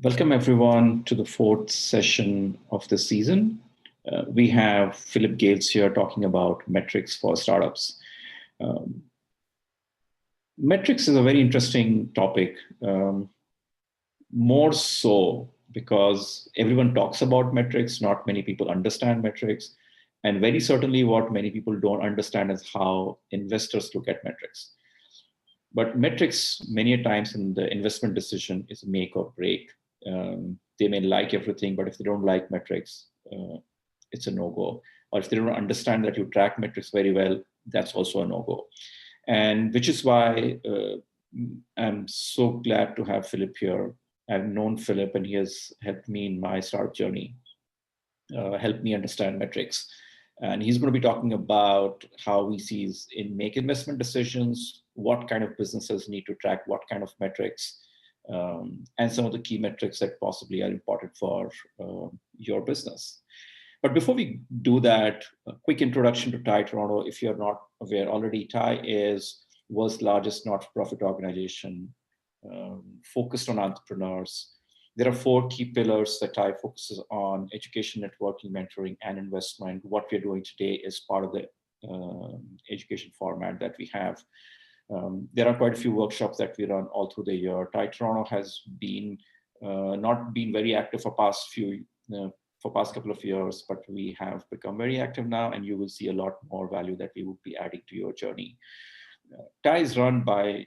Welcome everyone to the fourth session of the season. We have Phillip Gales here talking about metrics for startups. Metrics is a very interesting topic, more so because everyone talks about metrics, not many people understand metrics. And very certainly what many people don't understand is how investors look at metrics. But metrics, many a times in the investment decision, is make or break. They may like everything, but if they don't like metrics, it's a no-go. Or if they don't understand that you track metrics very well, that's also a no-go. And which is why I'm so glad to have Phillip here. I've known Phillip and he has helped me in my startup journey, helped me understand metrics. And he's going to be talking about how VCs make investment decisions, what kind of businesses need to track what kind of metrics, and some of the key metrics that possibly are important for your business. But before we do that, a quick introduction to TIE Toronto. If you're not aware already, TIE is world's largest not-for-profit organization focused on entrepreneurs. There are four key pillars that TIE focuses on: education, networking, mentoring, and investment. What we're doing today is part of the education format that we have. There are quite a few workshops that we run all through the year. TIE Toronto has been not been very active for past couple of years, but we have become very active now, and you will see a lot more value that we would be adding to your journey. TIE is run by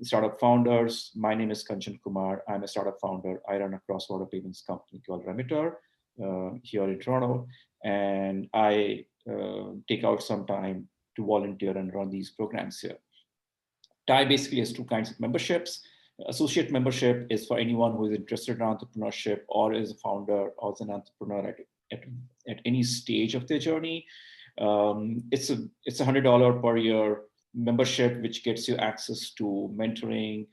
startup founders. My name is Kanchan Kumar. I'm a startup founder. I run a cross-border payments company called Remitter here in Toronto, and I take out some time to volunteer and run these programs here. TIE basically has two kinds of memberships. Associate membership is for anyone who is interested in entrepreneurship or is a founder or is an entrepreneur at any stage of their journey. It's a $100 per year membership, which gets you access to mentoring,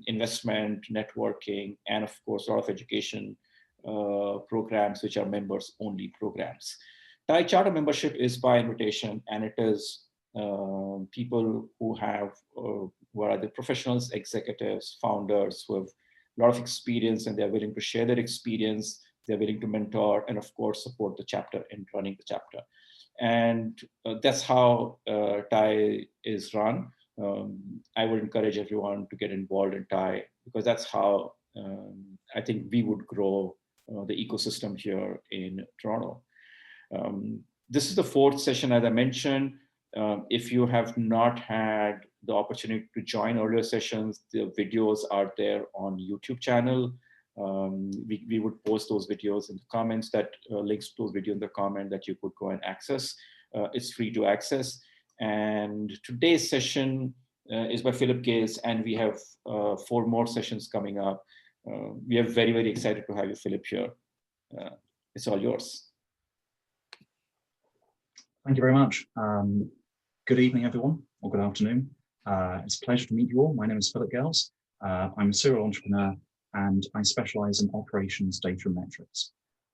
investment, networking, and of course, a lot of education programs, which are members only programs. TIE Charter membership is by invitation, and it is people who are either professionals, executives, founders who have a lot of experience, and they're willing to share their experience. They're willing to mentor and of course support the chapter in running the chapter. And that's how TIE is run. I would encourage everyone to get involved in TIE, because that's how I think we would grow the ecosystem here in Toronto. This is the fourth session, as I mentioned. If you have not had the opportunity to join earlier sessions, the videos are there on YouTube channel. We would post those videos in the comments, that links to those videos in the comment that you could go and access. It's free to access. And today's session is by Phillip Gales, and we have 4 more sessions coming up. We are very, very excited to have you, Phillip, here. It's all yours. Thank you very much. Good evening, everyone, or good afternoon. It's a pleasure to meet you all. My name is Phillip Gales. I'm a serial entrepreneur, and I specialize in operations, data, and metrics.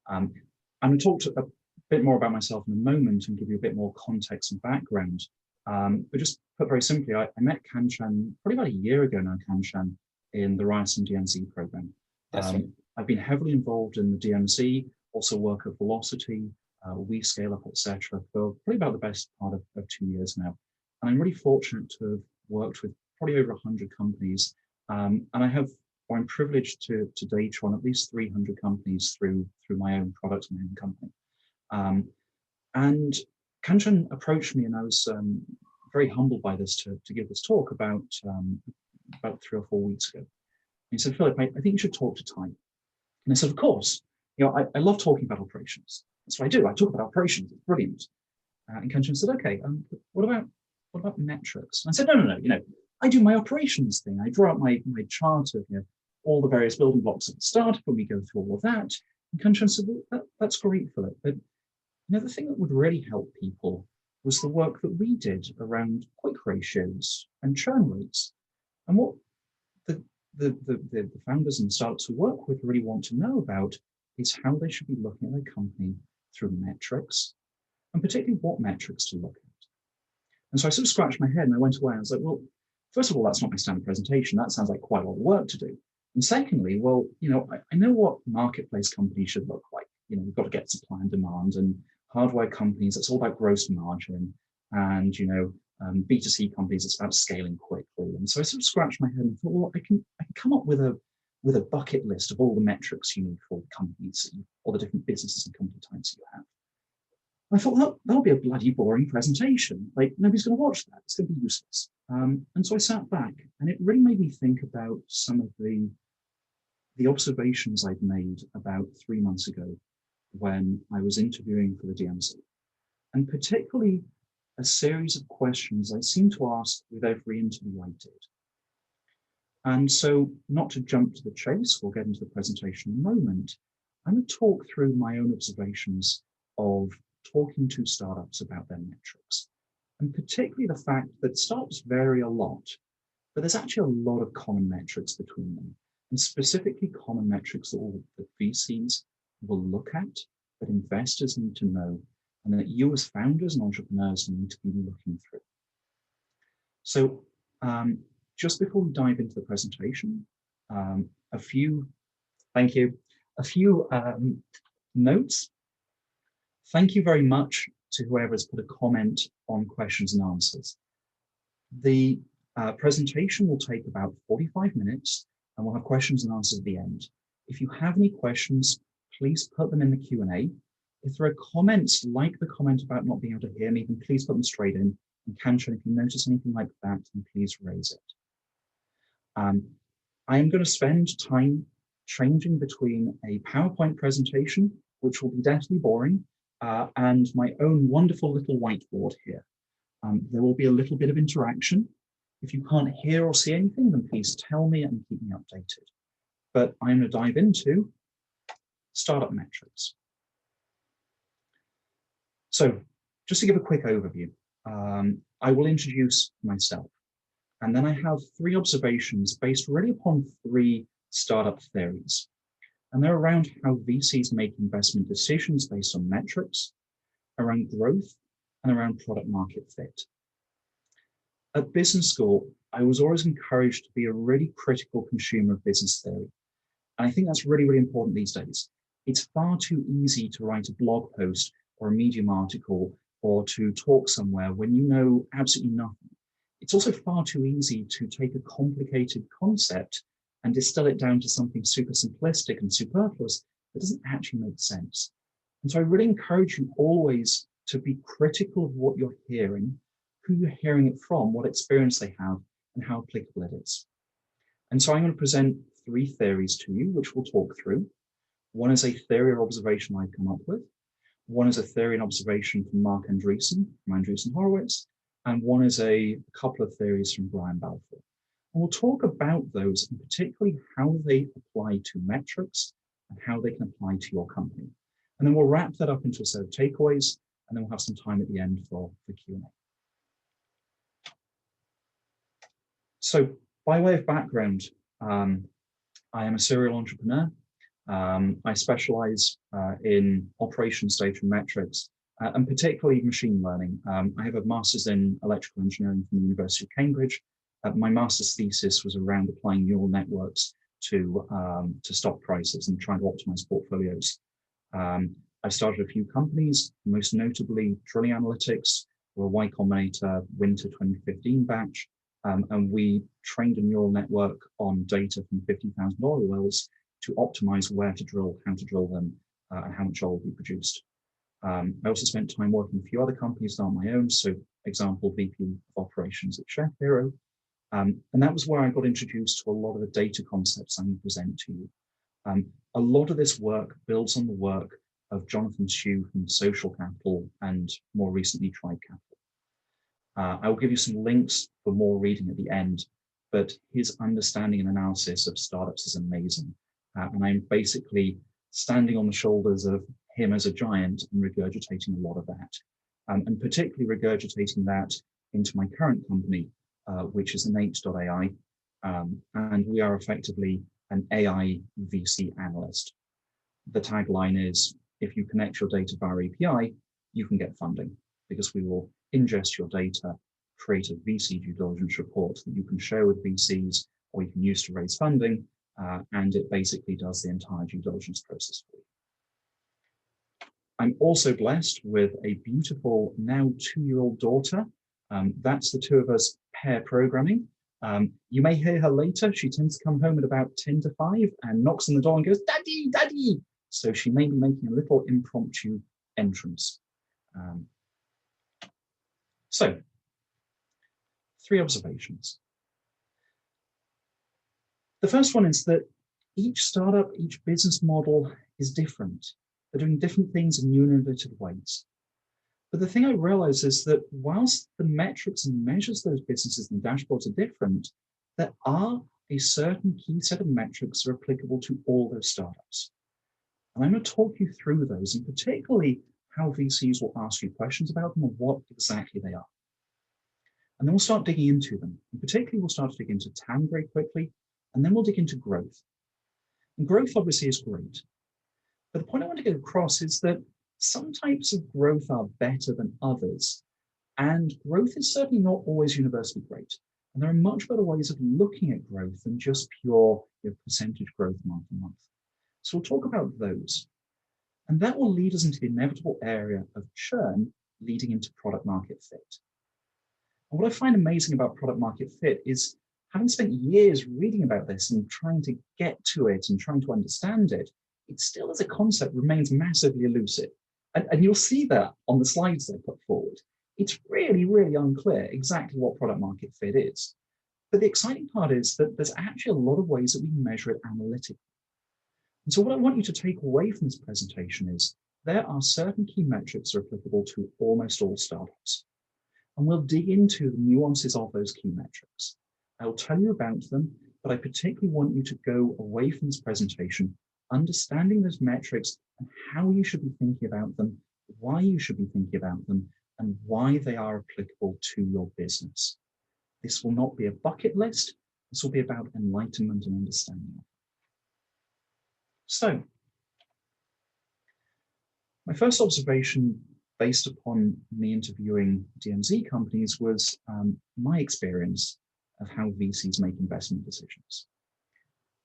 I'm going to talk a bit more about myself in a moment and give you a bit more context and background. But just put very simply, I met Kanchan probably about a year ago now, Kanchan, in the Ryerson DMC program. Right. I've been heavily involved in the DMC, also work at Velocity, We Scale Up, etc., for probably about the best part of 2 years now. And I'm really fortunate to have worked with probably over 100 companies. And I'm privileged to date on at least 300 companies through my own product and my own company. And Kanchan approached me, and I was very humbled by this to give this talk about 3 or 4 weeks ago. He said, "Phillip, I think you should talk to TIE." And I said, "Of course. I love talking about operations. That's what I do. I talk about operations. It's brilliant." And Kanchan said, "Okay, what about metrics?" And I said, "No. I do my operations thing. I draw up my chart of all the various building blocks at the start when we go through all of that." And Kanchan said, "Well, that's great, Phillip. But the thing that would really help people was the work that we did around quick ratios and churn rates. And what the founders and startups we work with really want to know about is how they should be looking at their company through metrics, and particularly what metrics to look at." And so I sort of scratched my head and I went away and I was like, well, first of all, that's not my standard presentation. That sounds like quite a lot of work to do. And secondly, well, I know what marketplace companies should look like. We've got to get supply and demand, and hardware companies, it's all about gross margin, and B2C companies, it's about scaling quickly. And so I sort of scratched my head and thought, well, I can come up with a bucket list of all the metrics you need for companies, all the different businesses and company types you have. I thought, well, that'll be a bloody boring presentation. Like, nobody's going to watch that. It's going to be useless. And so I sat back, and it really made me think about some of the observations I'd made about 3 months ago when I was interviewing for the DMC, and particularly a series of questions I seem to ask with every interview I did. And so, not to jump to the chase, we'll get into the presentation in a moment. I'm going to talk through my own observations of talking to startups about their metrics, and particularly the fact that startups vary a lot, but there's actually a lot of common metrics between them, and specifically common metrics that VCs will look at, that investors need to know, and that you as founders and entrepreneurs need to be looking through. So just before we dive into the presentation, a few notes. Thank you very much to whoever has put a comment on questions and answers. The presentation will take about 45 minutes, and we'll have questions and answers at the end. If you have any questions, please put them in the Q&A. If there are comments like the comment about not being able to hear me, then please put them straight in. And Kanchan, if you notice anything like that, then please raise it. I am going to spend time changing between a PowerPoint presentation, which will be deathly boring, and my own wonderful little whiteboard here. There will be a little bit of interaction. If you can't hear or see anything, then please tell me and keep me updated. But I'm going to dive into startup metrics. So just to give a quick overview, I will introduce myself. And then I have 3 observations based really upon 3 startup theories. And they're around how VCs make investment decisions based on metrics, around growth, and around product market fit. At business school, I was always encouraged to be a really critical consumer of business theory. And I think that's really, really important these days. It's far too easy to write a blog post or a Medium article or to talk somewhere when you know absolutely nothing. It's also far too easy to take a complicated concept and distill it down to something super simplistic and superfluous that doesn't actually make sense. And so I really encourage you always to be critical of what you're hearing, who you're hearing it from, what experience they have, and how applicable it is. And so I'm going to present 3 theories to you, which we'll talk through. One is a theory or observation I've come up with. One is a theory and observation from Mark Andreessen, from Andreessen Horowitz, and one is a couple of theories from Brian Balfour. And we'll talk about those, and particularly how they apply to metrics and how they can apply to your company. And then we'll wrap that up into a set of takeaways, and then we'll have some time at the end for Q&A. So by way of background, I am a serial entrepreneur. I specialize in operations data and metrics, and particularly machine learning. I have a master's in electrical engineering from the University of Cambridge. My master's thesis was around applying neural networks to stock prices and trying to optimize portfolios. I started a few companies, most notably Drilling Analytics, or Y Combinator winter 2015 batch, and we trained a neural network on data from 50,000 oil wells to optimize where to drill, how to drill them, and how much oil we produced. I also spent time working with a few other companies on my own, so example, VP of operations at Chef Hero. And that was where I got introduced to a lot of the data concepts I'm going to present to you. A lot of this work builds on the work of Jonathan Hsu from Social Capital and more recently Tribe Capital. I will give you some links for more reading at the end, but his understanding and analysis of startups is amazing. And I'm basically standing on the shoulders of him as a giant and regurgitating a lot of that, and particularly regurgitating that into my current company, which is Inate.ai, and we are effectively an AI VC analyst. The tagline is, if you connect your data via API, you can get funding, because we will ingest your data, create a VC due diligence report that you can share with VCs or you can use to raise funding, and it basically does the entire due diligence process for you. I'm also blessed with a beautiful, now 2-year-old daughter. That's the two of us pair programming. You may hear her later. She tends to come home at about 10 to 5 and knocks on the door and goes, "Daddy, Daddy." So she may be making a little impromptu entrance. So, 3 observations. The first one is that each startup, each business model is different. They're doing different things in new and innovative ways. But the thing I realize is that whilst the metrics and measures those businesses and dashboards are different, there are a certain key set of metrics that are applicable to all those startups. And I'm going to talk you through those, and particularly how VCs will ask you questions about them and what exactly they are. And then we'll start digging into them. And particularly, we'll start to dig into TAM very quickly, and then we'll dig into growth. And growth obviously is great. But the point I want to get across is that some types of growth are better than others. And growth is certainly not always universally great. And there are much better ways of looking at growth than just pure percentage growth month to month. So we'll talk about those. And that will lead us into the inevitable area of churn leading into product market fit. And what I find amazing about product market fit is, having spent years reading about this and trying to get to it and trying to understand it, it still as a concept remains massively elusive. And you'll see that on the slides I put forward. It's really, really unclear exactly what product market fit is. But the exciting part is that there's actually a lot of ways that we can measure it analytically. And so what I want you to take away from this presentation is there are certain key metrics that are applicable to almost all startups. And we'll dig into the nuances of those key metrics. I'll tell you about them, but I particularly want you to go away from this presentation understanding those metrics and how you should be thinking about them, why you should be thinking about them, and why they are applicable to your business. This will not be a bucket list. This will be about enlightenment and understanding. So, my first observation based upon me interviewing DMZ companies was my experience of how VCs make investment decisions.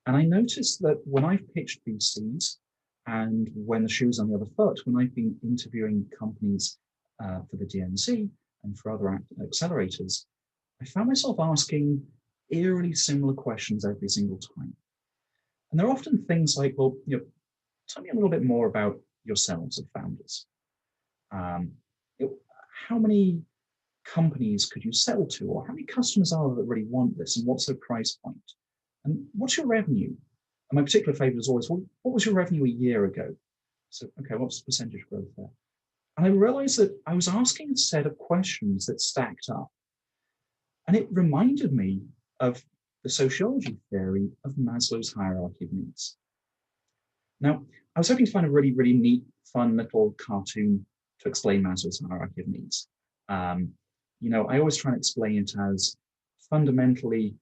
And I noticed that when I've pitched VCs and when the shoe's on the other foot, when I've been interviewing companies for the DMZ and for other accelerators, I found myself asking eerily similar questions every single time. And they're often things like, well, tell me a little bit more about yourselves as founders. How many companies could you sell to, or how many customers are there that really want this, and what's their price point? And what's your revenue? And my particular favorite is always, well, what was your revenue a year ago? So, okay, what's the percentage growth there? And I realized that I was asking a set of questions that stacked up. And it reminded me of the sociology theory of Maslow's hierarchy of needs. Now, I was hoping to find a really, really neat, fun little cartoon to explain Maslow's hierarchy of needs. I always try and explain it as fundamentally,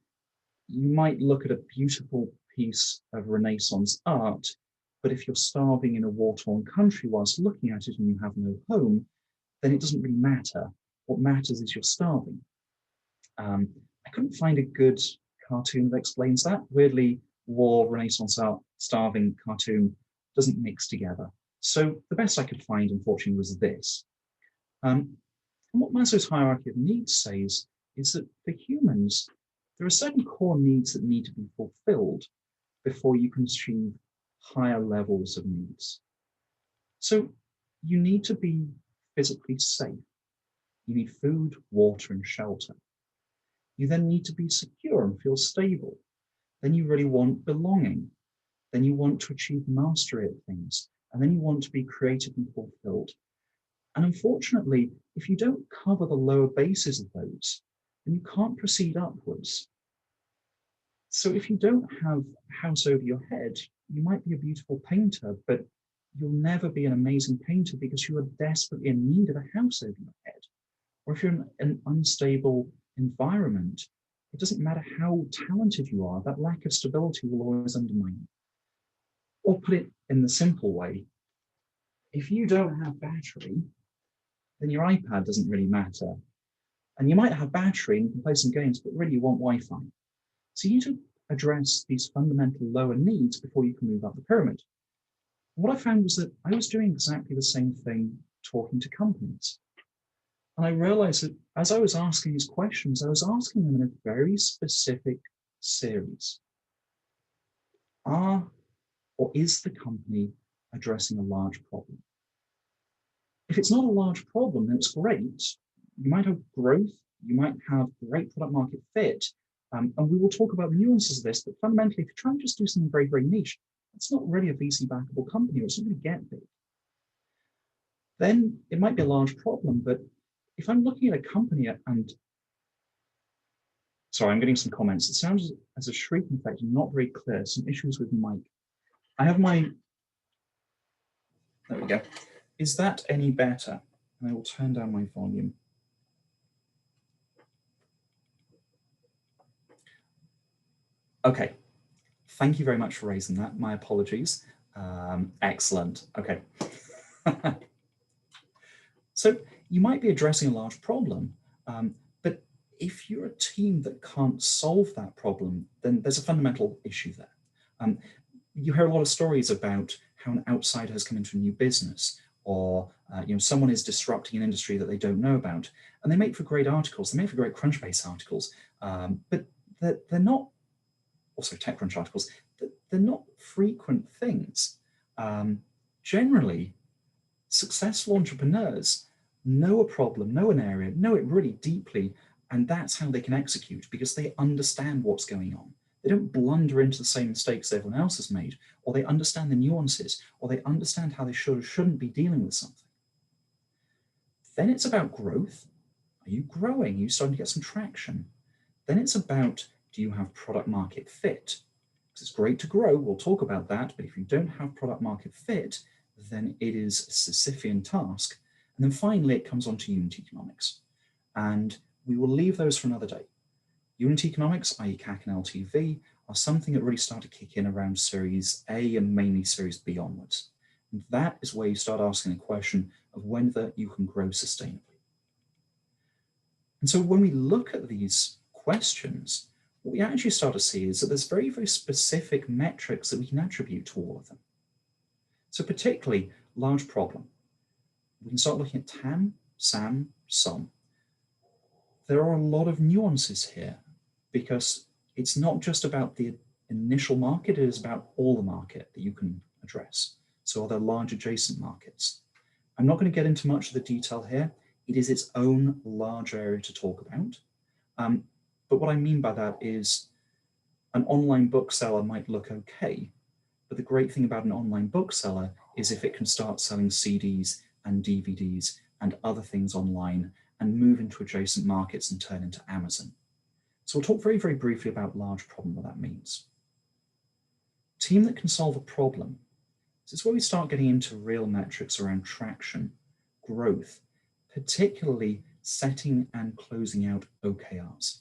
you might look at a beautiful piece of Renaissance art, but if you're starving in a war-torn country whilst looking at it and you have no home, then it doesn't really matter. What matters is you're starving. I couldn't find a good cartoon that explains that. Weirdly, war, Renaissance art, starving cartoon doesn't mix together. So the best I could find, unfortunately, was this. And what Maslow's hierarchy of needs says is that for humans, there are certain core needs that need to be fulfilled before you can achieve higher levels of needs. So you need to be physically safe. You need food, water, and shelter. You then need to be secure and feel stable. Then you really want belonging. Then you want to achieve mastery at things. And then you want to be creative and fulfilled. And unfortunately, if you don't cover the lower bases of those, then you can't proceed upwards. So if you don't have a house over your head, you might be a beautiful painter, but you'll never be an amazing painter because you are desperately in need of a house over your head. Or if you're in an unstable environment, it doesn't matter how talented you are, that lack of stability will always undermine you. Or put it in the simple way, if you don't have battery, then your iPad doesn't really matter. And you might have battery and you can play some games, but really you want Wi-Fi. So you need to address these fundamental lower needs before you can move up the pyramid. What I found was that I was doing exactly the same thing talking to companies. And I realized that as I was asking these questions, I was asking them in a very specific series. Are or is the company addressing a large problem? If it's not a large problem, then it's great. You might have growth, you might have great product market fit, and we will talk about the nuances of this, but fundamentally, if you try and just do something very, very niche, it's not really a VC backable company, or it's not going to get big. Then it might be a large problem, but if I'm looking at a company and sorry, I'm getting some comments. It sounds as a shrieking effect and not very clear. Some issues with mic. I have my, there we go. Is that any better? And I will turn down my volume. Okay, thank you very much for raising that. My apologies. Excellent, okay. So you might be addressing a large problem, but if you're a team that can't solve that problem, then there's a fundamental issue there. You hear a lot of stories about how an outsider has come into a new business, or someone is disrupting an industry that they don't know about, and they make for great articles. They make for great Crunchbase articles, but they're not. Also, TechCrunch articles. They're not frequent things. Generally, successful entrepreneurs know a problem, know an area, know it really deeply, and that's how they can execute because they understand what's going on. They don't blunder into the same mistakes everyone else has made, or they understand the nuances, or they understand how they should or shouldn't be dealing with something. Then it's about growth. Are you growing? Are you starting to get some traction? Then it's about, do you have product market fit? Because it's great to grow, we'll talk about that, but if you don't have product market fit, then it is a Sisyphean task. And then finally, it comes on to unit economics. And we will leave those for another day. Unit economics, i.e. CAC and LTV, are something that really start to kick in around Series A and mainly Series B onwards. And that is where you start asking the question of whether you can grow sustainably. And so when we look at these questions, what we actually start to see is that there's very, very specific metrics that we can attribute to all of them. So particularly large problem. We can start looking at TAM, SAM, SOM. There are a lot of nuances here because it's not just about the initial market, it is about all the market that you can address. So are there large adjacent markets? I'm not going to get into much of the detail here. It is its own large area to talk about. But what I mean by that is an online bookseller might look okay, but the great thing about an online bookseller is if it can start selling CDs and DVDs and other things online and move into adjacent markets and turn into Amazon. So we'll talk very, very briefly about large problem, what that means. Team that can solve a problem. This is where we start getting into real metrics around traction, growth, particularly setting and closing out OKRs.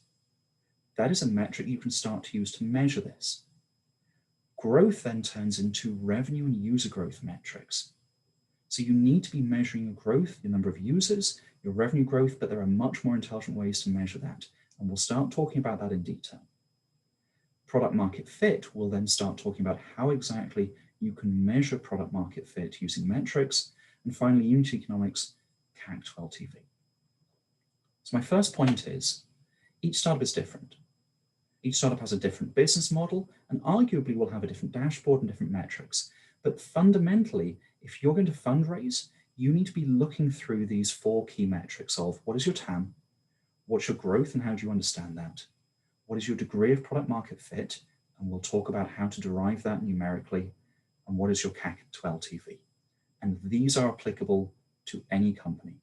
That is a metric you can start to use to measure this. Growth then turns into revenue and user growth metrics. So you need to be measuring your growth, your number of users, your revenue growth, but there are much more intelligent ways to measure that. And we'll start talking about that in detail. Product market fit, we'll then start talking about how exactly you can measure product market fit using metrics. And finally, unit economics, CAC to LTV. So my first point is, each startup is different. Each startup has a different business model and arguably will have a different dashboard and different metrics. But fundamentally, if you're going to fundraise, you need to be looking through these 4 key metrics of what is your TAM, what's your growth and how do you understand that, what is your degree of product market fit, and we'll talk about how to derive that numerically, and what is your CAC to LTV. And these are applicable to any company.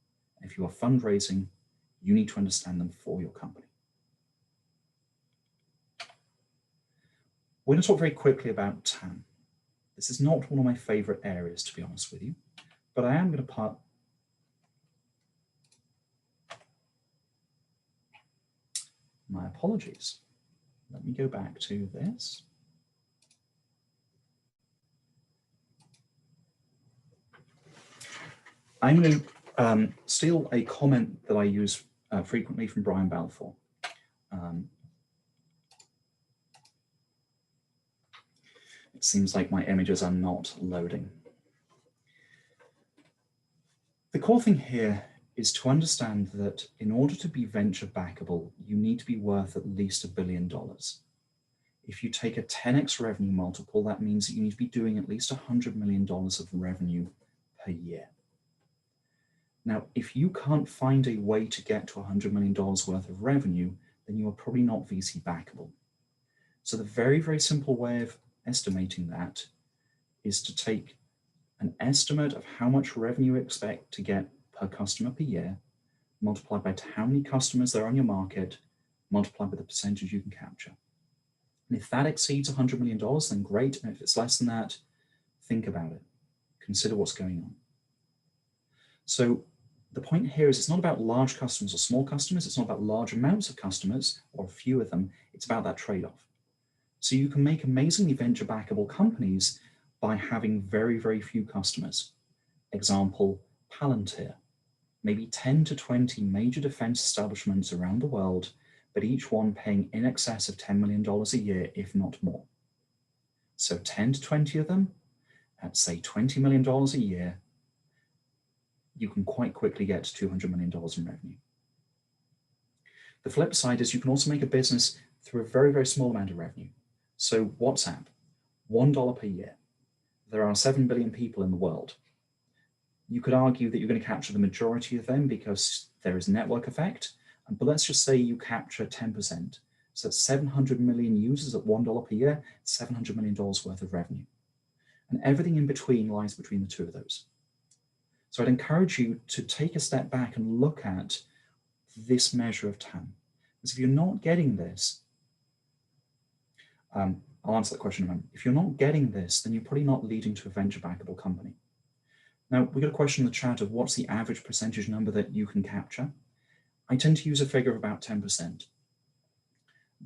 If you are fundraising, you need to understand them for your company. We're going to talk very quickly about TAM. This is not one of my favorite areas, to be honest with you, but I am going to part. My apologies. Let me go back to this. I'm going to steal a comment that I use frequently from Brian Balfour. It seems like my images are not loading. The core thing here is to understand that in order to be venture backable, you need to be worth at least $1 billion. If you take a 10x revenue multiple, that means that you need to be doing at least $100 million of revenue per year. Now, if you can't find a way to get to $100 million worth of revenue, then you are probably not VC backable. So the very, very simple way of estimating that is to take an estimate of how much revenue you expect to get per customer per year, multiplied by how many customers there are on your market, multiplied by the percentage you can capture. And if that exceeds $100 million, then great. And if it's less than that, think about it. Consider what's going on. So the point here is it's not about large customers or small customers. It's not about large amounts of customers or few of them. It's about that trade-off. So you can make amazingly venture backable companies by having very, very few customers. Example, Palantir. Maybe 10 to 20 major defense establishments around the world, but each one paying in excess of $10 million a year, if not more. So 10 to 20 of them at, say, $20 million a year, you can quite quickly get to $200 million in revenue. The flip side is you can also make a business through a very, very small amount of revenue. So WhatsApp, $1 per year. There are 7 billion people in the world. You could argue that you're going to capture the majority of them because there is a network effect, but let's just say you capture 10%. So that's 700 million users at $1 per year, $700 million worth of revenue. And everything in between lies between the two of those. So I'd encourage you to take a step back and look at this measure of TAM. Because if you're not getting this, I'll answer that question in a moment. If you're not getting this, then you're probably not leading to a venture backable company. Now, we got a question in the chat of what's the average percentage number that you can capture. I tend to use a figure of about 10%.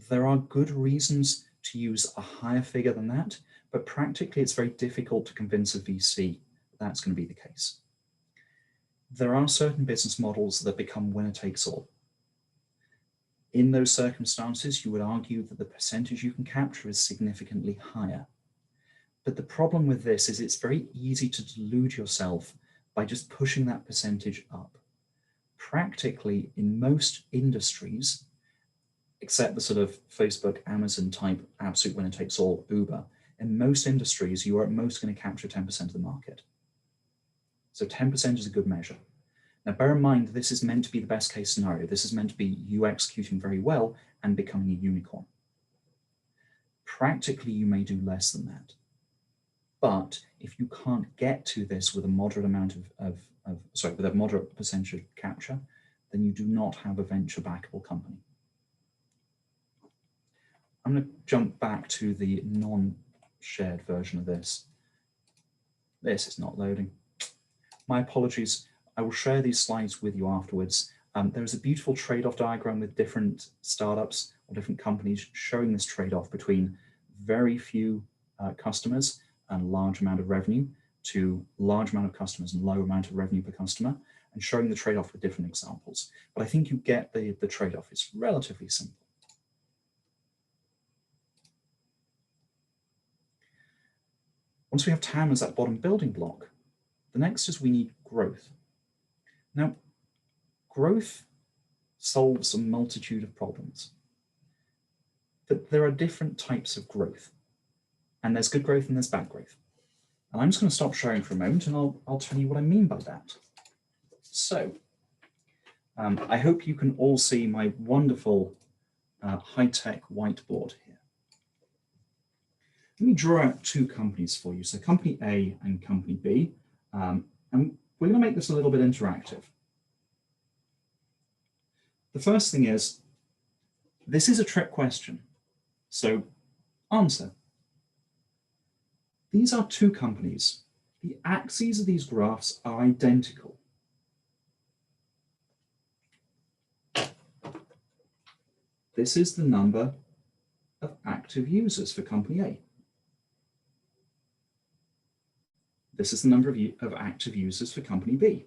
There are good reasons to use a higher figure than that, but practically it's very difficult to convince a VC that's going to be the case. There are certain business models that become winner takes all. In those circumstances, you would argue that the percentage you can capture is significantly higher. But the problem with this is it's very easy to delude yourself by just pushing that percentage up. Practically, in most industries, except the sort of Facebook, Amazon type absolute winner takes all, Uber, in most industries, you are at most going to capture 10% of the market. So 10% is a good measure. Now, bear in mind, this is meant to be the best case scenario. This is meant to be you executing very well and becoming a unicorn. Practically, you may do less than that. But if you can't get to this with a moderate amount with a moderate percentage of capture, then you do not have a venture backable company. I'm going to jump back to the non-shared version of this. This is not loading. My apologies. I will share these slides with you afterwards. There's a beautiful trade-off diagram with different startups or different companies showing this trade-off between very few customers and large amount of revenue to large amount of customers and low amount of revenue per customer, and showing the trade-off with different examples. But I think you get the trade-off. It's relatively simple. Once we have TAM as that bottom building block, the next is we need growth. Now, growth solves a multitude of problems, but there are different types of growth, and there's good growth and there's bad growth. And I'm just going to stop sharing for a moment, and I'll tell you what I mean by that. So, I hope you can all see my wonderful high-tech whiteboard here. Let me draw out two companies for you. So company A and company B, and we're going to make this a little bit interactive. The first thing is, this is a trick question. So answer. These are two companies. The axes of these graphs are identical. This is the number of active users for company A. This is the number of active users for company B.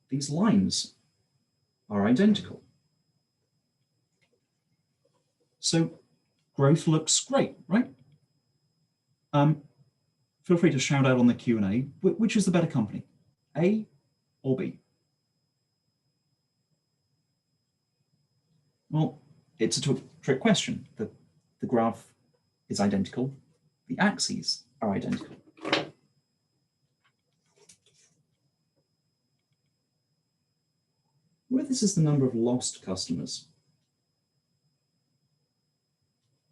These lines are identical. So Growth looks great, right? Feel free to shout out on the Q&A, which is the better company, A or B? Well, it's a trick question. The graph is identical. The axes are identical. What if this is the number of lost customers?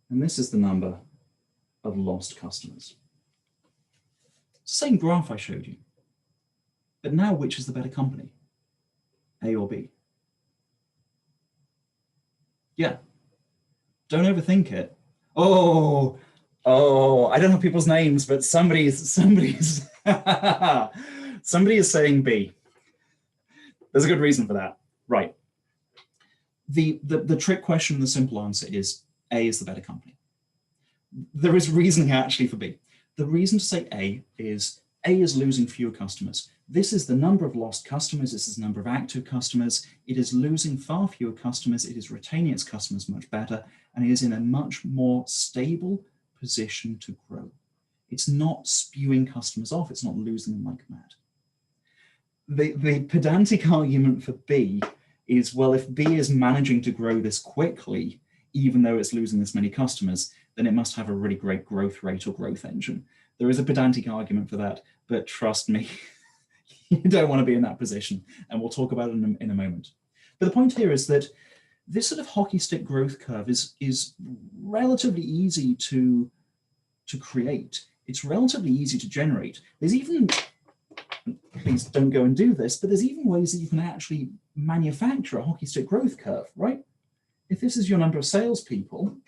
And this is the number of lost customers. Same graph I showed you. But now which is the better company? A or B? Yeah. Don't overthink it. Oh, I don't know people's names, but somebody is saying B. There's a good reason for that. Right. The trick question, the simple answer is A is the better company. There is reasoning actually for B. The reason to say A is losing fewer customers. This is the number of lost customers. This is the number of active customers. It is losing far fewer customers. It is retaining its customers much better, and it is in a much more stable position to grow. It's not spewing customers off. It's not losing them like mad. The pedantic argument for B is, well, if B is managing to grow this quickly, even though it's losing this many customers, then it must have a really great growth rate or growth engine. There is a pedantic argument for that, but trust me, you don't want to be in that position, and we'll talk about it in a moment. But the point here is that this sort of hockey stick growth curve is relatively easy to create. It's relatively easy to generate. There's even, please don't go and do this, but there's even ways that you can actually manufacture a hockey stick growth curve, right? If this is your number of salespeople,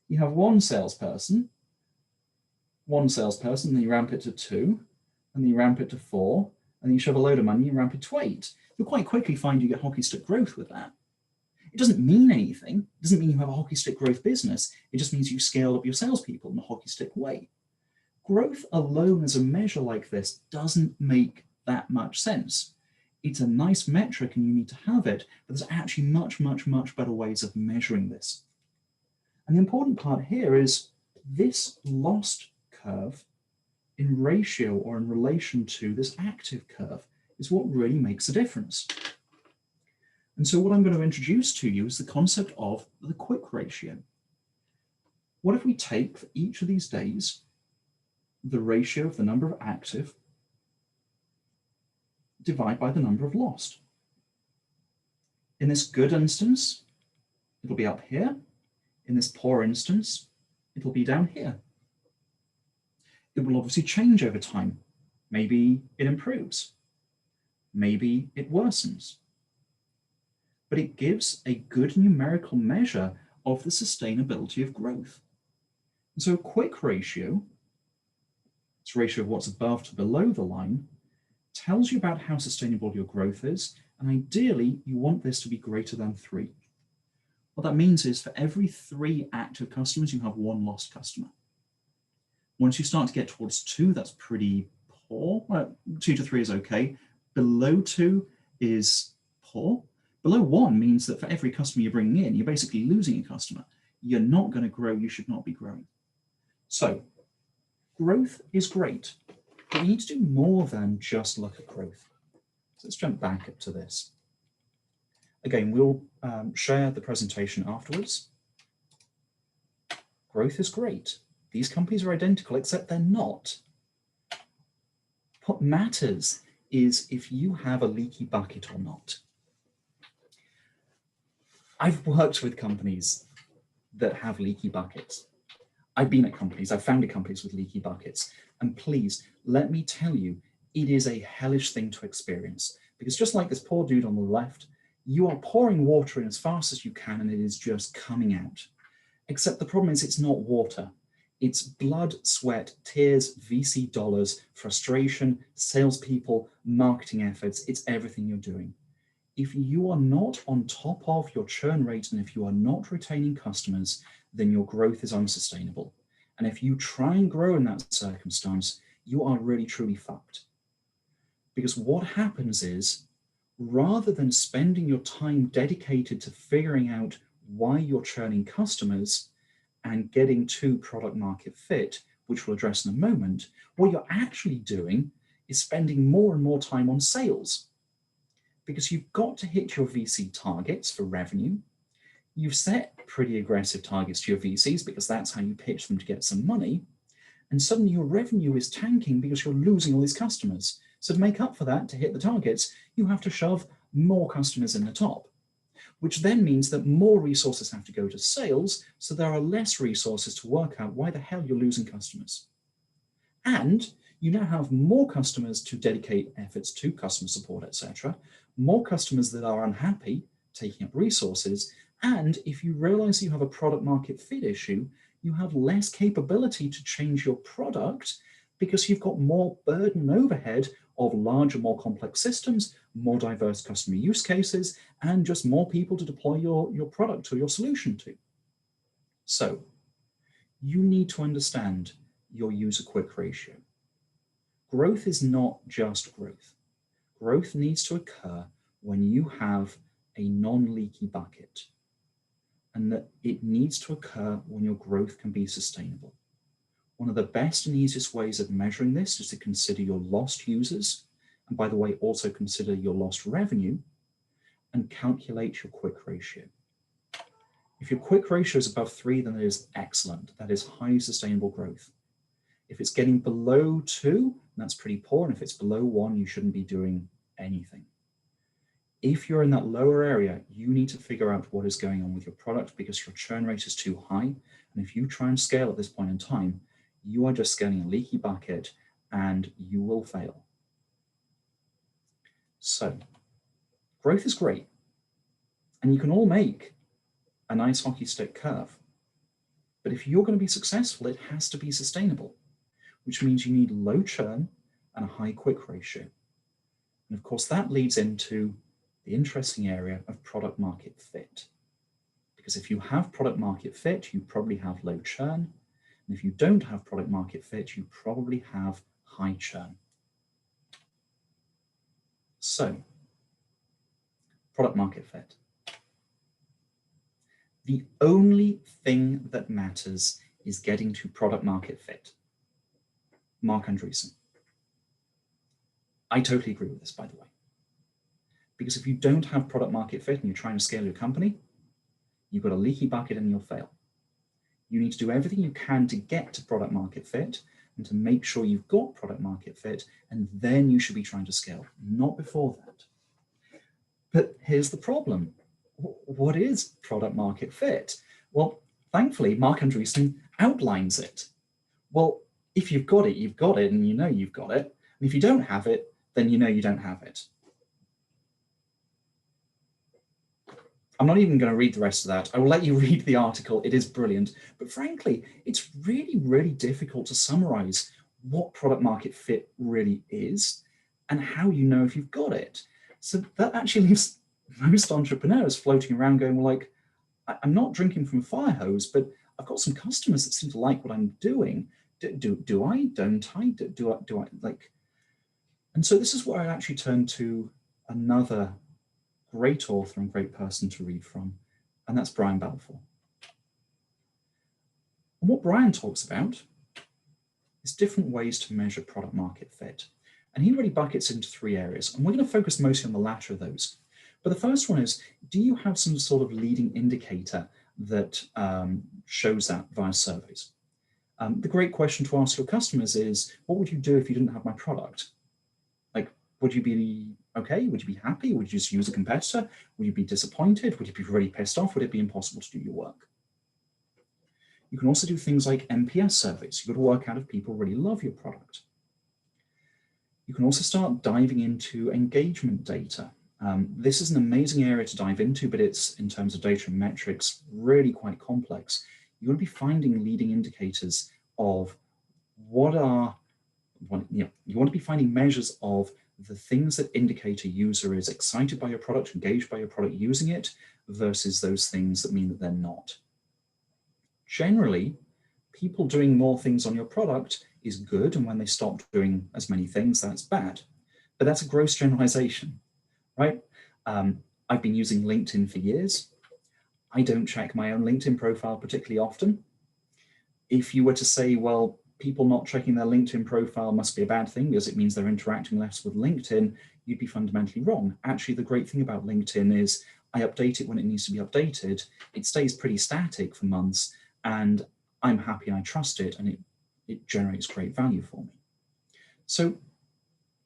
you have one salesperson, then you ramp it to 2, and then you ramp it to 4, and then you shove a load of money, and you ramp it to 8. You'll quite quickly find you get hockey stick growth with that. It doesn't mean anything. It doesn't mean you have a hockey stick growth business. It just means you scale up your salespeople in a hockey stick way. Growth alone as a measure like this doesn't make that much sense. It's a nice metric and you need to have it, but there's actually much, much, much better ways of measuring this. And the important part here is this lost curve in ratio or in relation to this active curve is what really makes a difference. And so what I'm going to introduce to you is the concept of the quick ratio. What if we take for each of these days the ratio of the number of active divide by the number of lost? In this good instance, it'll be up here. In this poor instance, it'll be down here. It will obviously change over time. Maybe it improves. Maybe it worsens. But it gives a good numerical measure of the sustainability of growth. And so a quick ratio, it's a ratio of what's above to below the line, tells you about how sustainable your growth is, and ideally you want this to be greater than 3. What that means is for every 3 active customers, you have 1 lost customer. Once you start to get towards 2, that's pretty poor. Well, 2 to 3 is okay. Below 2 is poor. Below 1 means that for every customer you're bringing in, you're basically losing a customer. You're not going to grow. You should not be growing. So growth is great, but we need to do more than just look at growth. So let's jump back up to this. Again, we'll share the presentation afterwards. Growth is great. These companies are identical, except they're not. What matters is if you have a leaky bucket or not. I've worked with companies that have leaky buckets. I've been at companies, I've founded companies with leaky buckets. And please, let me tell you, it is a hellish thing to experience. Because just like this poor dude on the left, you are pouring water in as fast as you can and it is just coming out. Except the problem is it's not water. It's blood, sweat, tears, VC dollars, frustration, salespeople, marketing efforts. It's everything you're doing. If you are not on top of your churn rate and if you are not retaining customers, then your growth is unsustainable. And if you try and grow in that circumstance, you are really, truly fucked. Because what happens is, rather than spending your time dedicated to figuring out why you're churning customers, and getting to product market fit, which we'll address in a moment, what you're actually doing is spending more and more time on sales, because you've got to hit your VC targets for revenue. You've set pretty aggressive targets to your VCs because that's how you pitch them to get some money. And suddenly your revenue is tanking because you're losing all these customers. So to make up for that, to hit the targets, you have to shove more customers in the top, which then means that more resources have to go to sales. So there are less resources to work out why the hell you're losing customers. And you now have more customers to dedicate efforts to, customer support, etc. More customers that are unhappy, taking up resources. And if you realize you have a product market fit issue, you have less capability to change your product because you've got more burden overhead of larger, more complex systems, more diverse customer use cases, and just more people to deploy your product or your solution to. So you need to understand your user quick ratio. Growth is not just growth. Growth needs to occur when you have a non-leaky bucket, and that it needs to occur when your growth can be sustainable. One of the best and easiest ways of measuring this is to consider your lost users, and by the way, also consider your lost revenue, and calculate your quick ratio. If your quick ratio is above 3, then it is excellent. That is highly sustainable growth. If it's getting below 2, that's pretty poor. And if it's below 1, you shouldn't be doing anything. If you're in that lower area, you need to figure out what is going on with your product because your churn rate is too high. And if you try and scale at this point in time, you are just scaling a leaky bucket and you will fail. So growth is great. And you can all make a nice hockey stick curve. But if you're going to be successful, it has to be sustainable, which means you need low churn and a high quick ratio. And of course, that leads into the interesting area of product market fit. Because if you have product market fit, you probably have low churn. And if you don't have product market fit, you probably have high churn. So, product market fit. The only thing that matters is getting to product market fit. Mark Andreessen. I totally agree with this, by the way. Because if you don't have product market fit and you're trying to scale your company, you've got a leaky bucket and you'll fail. You need to do everything you can to get to product market fit and to make sure you've got product market fit, and then you should be trying to scale, not before that. But here's the problem. What is product market fit? Well, thankfully, Mark Andreessen outlines it. Well, if you've got it, you've got it, and you know you've got it. And if you don't have it, then you know you don't have it. I'm not even going to read the rest of that. I will let you read the article. It is brilliant. But frankly, it's really, really difficult to summarize what product market fit really is and how you know if you've got it. So that actually leaves most entrepreneurs floating around going, well, like, I'm not drinking from a fire hose, but I've got some customers that seem to like what I'm doing. Do I? Don't I? Do I? Like, and so this is where I actually turn to another great author and great person to read from, and that's Brian Balfour. And what Brian talks about is different ways to measure product market fit. And he really buckets into 3 areas, and we're going to focus mostly on the latter of those. But the first one is, do you have some sort of leading indicator that shows that via surveys? The great question to ask your customers is, what would you do if you didn't have my product? Like, would you be okay? Would you be happy? Would you just use a competitor? Would you be disappointed? Would you be really pissed off? Would it be impossible to do your work? You can also do things like NPS surveys. You've got to work out if people really love your product. You can also start diving into engagement data. This is an amazing area to dive into, but it's, in terms of data and metrics, really quite complex. You want to be finding leading indicators of you want to be finding measures of the things that indicate a user is excited by your product, engaged by your product, using it, versus those things that mean that they're not. Generally, people doing more things on your product is good, and when they stop doing as many things, that's bad. But that's a gross generalization, right? I've been using LinkedIn for years. I don't check my own LinkedIn profile particularly often. If you were to say, well, people not checking their LinkedIn profile must be a bad thing because it means they're interacting less with LinkedIn, you'd be fundamentally wrong. Actually, the great thing about LinkedIn is I update it when it needs to be updated. It stays pretty static for months, and I'm happy and I trust it, and it generates great value for me. So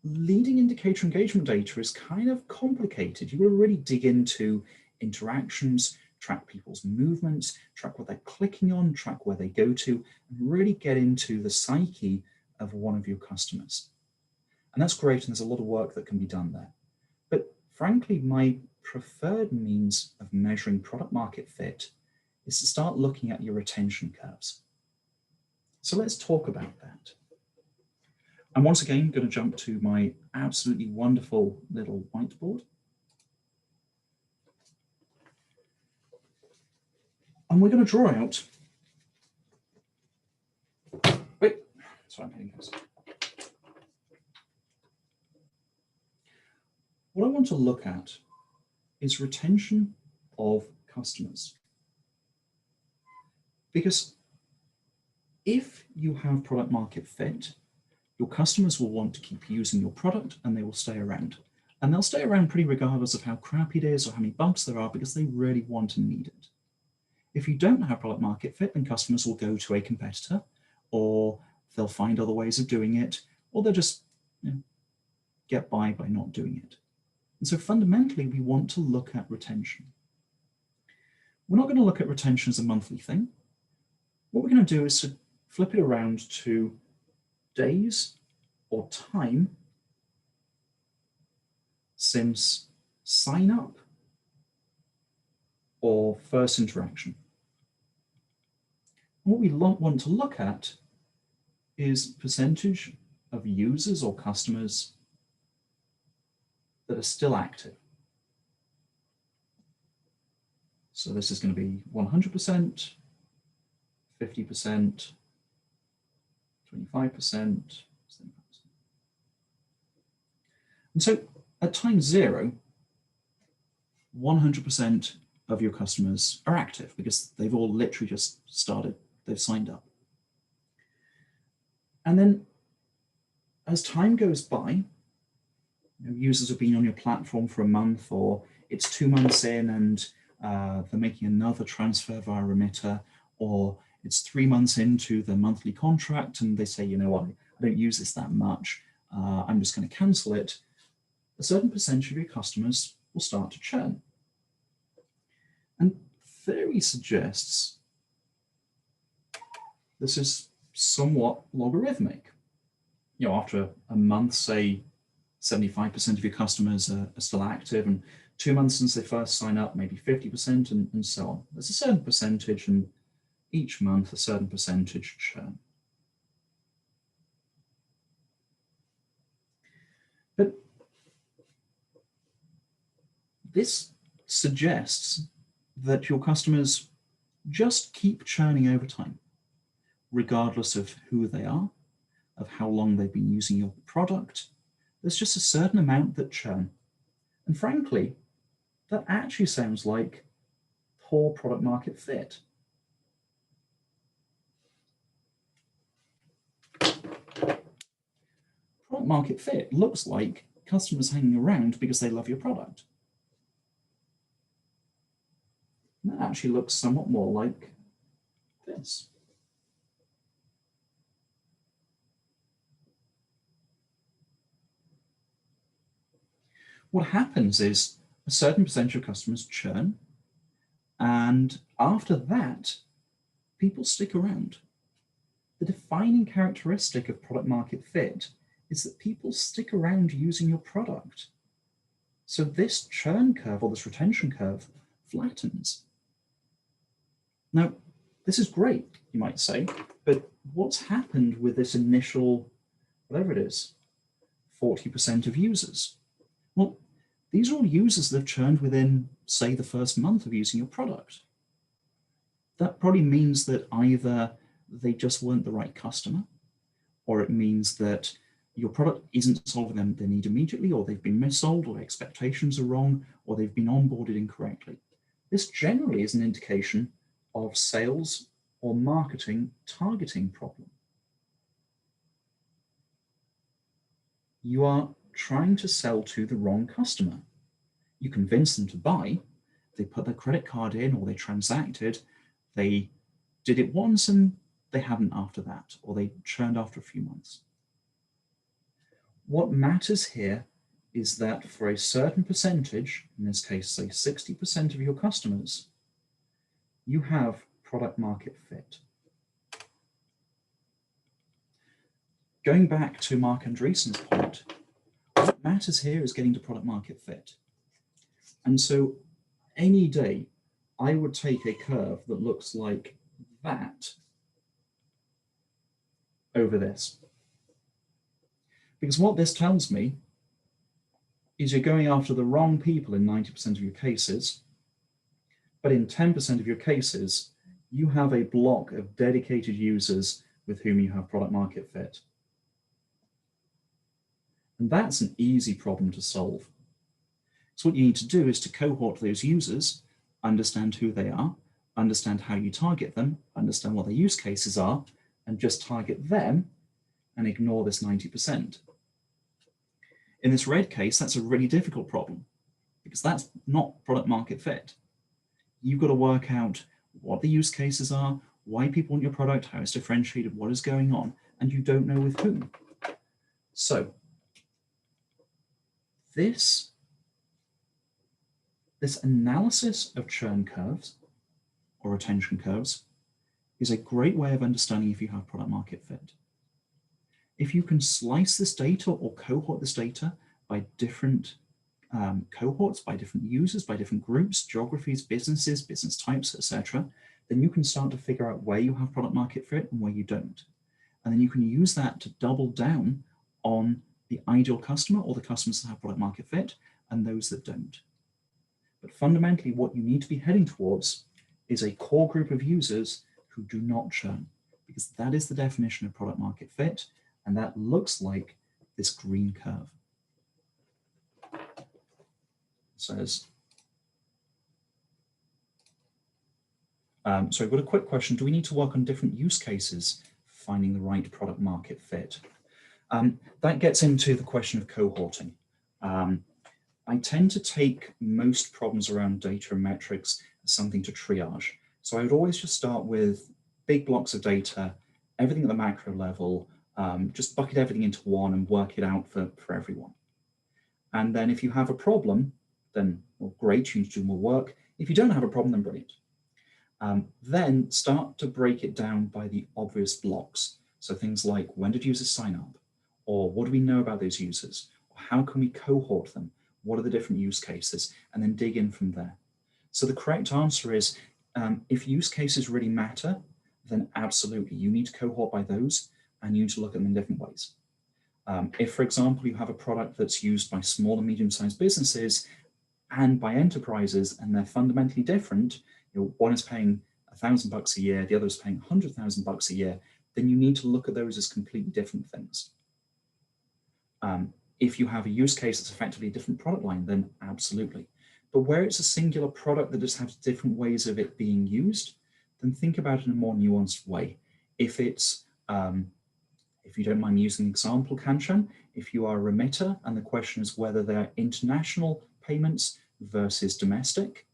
leading indicator engagement data is kind of complicated. You will really dig into interactions, track people's movements, track what they're clicking on, track where they go to, and really get into the psyche of one of your customers. And that's great, and there's a lot of work that can be done there. But frankly, my preferred means of measuring product market fit is to start looking at your retention curves. So let's talk about that. I'm once again going to jump to my absolutely wonderful little whiteboard. And we're going to draw out, sorry, I'm hitting this. What I want to look at is retention of customers. Because if you have product market fit, your customers will want to keep using your product and they will stay around. And they'll stay around pretty regardless of how crappy it is or how many bugs there are, because they really want and need it. If you don't have product market fit, then customers will go to a competitor, or they'll find other ways of doing it, or they'll just get by not doing it. And so fundamentally, we want to look at retention. We're not going to look at retention as a monthly thing. What we're going to do is to flip it around to days or time since sign up or first interaction. What we want to look at is percentage of users or customers that are still active. So this is going to be 100%, 50%, 25%. And so at time 0, 100% of your customers are active because they've all literally just started, they've signed up. And then as time goes by, users have been on your platform for a month, or it's 2 months in and they're making another transfer via remitter, or it's 3 months into the monthly contract and they say, you know what, I don't use this that much, I'm just going to cancel it. A certain percentage of your customers will start to churn. And theory suggests this is somewhat logarithmic. After a month, say 75% of your customers are still active, and 2 months since they first sign up, maybe 50%, and so on. There's a certain percentage, and each month a certain percentage churn. But this suggests that your customers just keep churning over time, regardless of who they are, of how long they've been using your product. There's just a certain amount that churn. And frankly, that actually sounds like poor product market fit. Product market fit looks like customers hanging around because they love your product. And that actually looks somewhat more like this. What happens is a certain percentage of customers churn, and after that, people stick around. The defining characteristic of product market fit is that people stick around using your product. So this churn curve, or this retention curve, flattens. Now, this is great, you might say, but what's happened with this initial, whatever it is, 40% of users? Well, these are all users that have churned within, say, the first month of using your product. That probably means that either they just weren't the right customer, or it means that your product isn't solving their need immediately, or they've been missold, or expectations are wrong, or they've been onboarded incorrectly. This generally is an indication of sales or marketing targeting problem. You are trying to sell to the wrong customer. You convince them to buy, they put their credit card in or they transacted, they did it once and they haven't after that, or they churned after a few months. What matters here is that for a certain percentage, in this case, say 60% of your customers, you have product market fit. Going back to Mark Andreessen's point, what matters here is getting to product market fit. And so any day, I would take a curve that looks like that over this. Because what this tells me is you're going after the wrong people in 90% of your cases, but in 10% of your cases, you have a block of dedicated users with whom you have product market fit. And that's an easy problem to solve. So what you need to do is to cohort those users, understand who they are, understand how you target them, understand what their use cases are, and just target them and ignore this 90%. In this red case, that's a really difficult problem because that's not product market fit. You've got to work out what the use cases are, why people want your product, how it's differentiated, what is going on, and you don't know with whom. So this analysis of churn curves or retention curves is a great way of understanding if you have product market fit. If you can slice this data or cohort this data by different cohorts, by different users, by different groups, geographies, businesses, business types, etc., then you can start to figure out where you have product market fit and where you don't. And then you can use that to double down on the ideal customer or the customers that have product market fit and those that don't. But fundamentally, what you need to be heading towards is a core group of users who do not churn, because that is the definition of product market fit, and that looks like this green curve. It says, so I've got a quick question. Do we need to work on different use cases for finding the right product market fit? That gets into the question of cohorting. I tend to take most problems around data and metrics as something to triage. So I would always just start with big blocks of data, everything at the macro level, just bucket everything into one and work it out for everyone. And then if you have a problem, then well, great, you need to do more work. If you don't have a problem, then brilliant. Then start to break it down by the obvious blocks. So things like, when did users sign up? Or what do we know about those users? Or how can we cohort them? What are the different use cases? And then dig in from there. So the correct answer is, if use cases really matter, then absolutely, you need to cohort by those and you need to look at them in different ways. If, for example, you have a product that's used by small and medium-sized businesses and by enterprises, and they're fundamentally different, one is paying $1,000 a year, the other is paying $100,000 a year, then you need to look at those as completely different things. If you have a use case that's effectively a different product line, then absolutely. But where it's a singular product that just has different ways of it being used, then think about it in a more nuanced way. If it's, if you don't mind me using an example, Kanchan, if you are a remitter and the question is whether they're international payments versus domestic,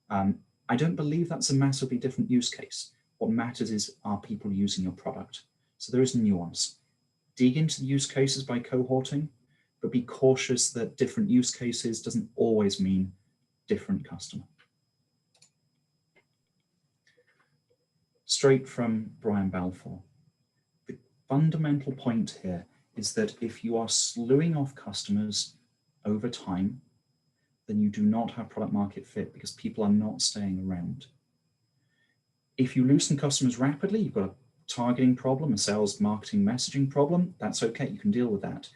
I don't believe that's a massively different use case. What matters is, are people using your product? So there is nuance. Dig into the use cases by cohorting, but be cautious that different use cases doesn't always mean different customer. Straight from Brian Balfour. The fundamental point here is that if you are slewing off customers over time, then you do not have product market fit because people are not staying around. If you lose some customers rapidly, you've got a targeting problem, a sales marketing messaging problem, that's okay, you can deal with that.